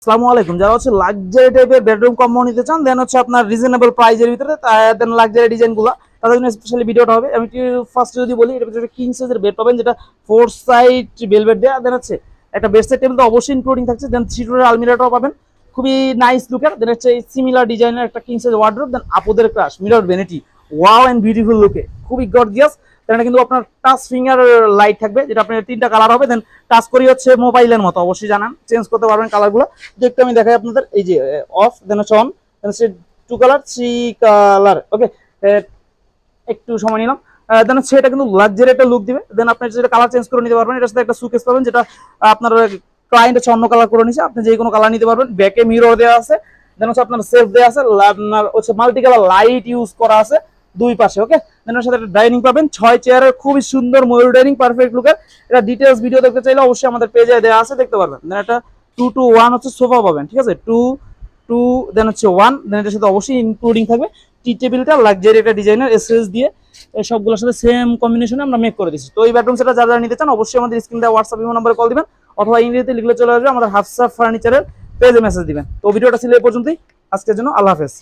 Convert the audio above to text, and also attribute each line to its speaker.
Speaker 1: আসসালামু আলাইকুম। যারা হচ্ছে লাক্সারি টাইপের বেডরুম কম্বো নিতে চান, দেন হচ্ছে আপনার রিজনেবল প্রাইজের ভিতরে, দেন লাক্সারি ডিজাইনগুলো তাদের জন্য স্পেশালি ভিডিওটা হবে। আমি ফার্স্ট যদি বলি, এটা হচ্ছে কিং সাইজের বেড পাবেন, যেটা 4 সাইড বেলভেট দেওয়া, দেন হচ্ছে একটা বেডসাইড টেবিল তো অবশ্যই ইনক্লুডিং থাকছে, দেন 3 ডোরের আলমিরাটাও পাবেন, খুবই নাইস লুকের। দেন হচ্ছে সিমিলার ডিজাইনের একটা কিং সাইজ ওয়ার্ডরোব, দেন আপুদের crush mirror vanity, wow and beautiful লুকে, খুবই গর্জিয়াস। এটা কিন্তু আপনার টাচ ফিঙ্গার লাইট থাকবে, যেটা আপনার 3টা কালার হবে। দেন টাচ করি হচ্ছে মোবাইলের মতো, অবশ্যই জানান চেঞ্জ করতে পারবেন কালারগুলো। দেখতে আমি দেখাই আপনাদের, এই যে অফ, দেন হচ্ছে অন, দেন হচ্ছে 2 কালার 3 কালার। ওকে, একটু সময় নিলাম। দেন হচ্ছে এটা কিন্তু লাক্সারি একটা লুক দিবে। দেন আপনি যেটা কালার চেঞ্জ করে নিতে পারবেন। এটার সাথে একটা সুকেস পাবেন, যেটা আপনার ক্লায়েন্ট হচ্ছে অন্য কালার করে নিছে, আপনি যে কোনো কালার নিতে পারবেন। ব্যাকে মিরর দেওয়া আছে, দেন হচ্ছে আপনার সেলফ দেওয়া আছে, আপনার হচ্ছে মাল্টি কালার লাইট ইউজ করা আছে দুই পাশে। ওকে, দেন এর সাথে একটা ডাইনিং পাবেন, 6 চেয়ারের খুবই সুন্দর ময়ূর ডাইনিং, পারফেক্ট লুকের। এটা ডিটেইলস ভিডিও দেখতে চাইলে অবশ্যই আমাদের পেজে দেওয়া আছে, দেখতে পারবেন। দেন এটা 2 to 1 হচ্ছে সোফা পাবেন, ঠিক আছে, 2 2 দেন হচ্ছে 1, দেন এটার সাথে অবশ্যই ইনক্লুডিং থাকবে টি টেবিলটা লাক্সারি একটা ডিজাইনার এসএস দিয়ে, এই সবগুলোর সাথে সেম কম্বিনেশনে আমরা মেক করে দিচ্ছি। তো এই বেডরুম সেটটা যারা নিতে চান অবশ্যই আমাদের স্ক্রিন দেওয়া হোয়াটসঅ্যাপ ইমো নম্বরে কল দিবেন, অথবা ইংরেজিতে লিখলে চলে আসবে আমাদের হাফসা ফার্নিচারের পেজে মেসেজ দিবেন। তো ভিডিওটা ছিল এই পর্যন্তই আজকের জন্য। আল্লাহ হাফেজ।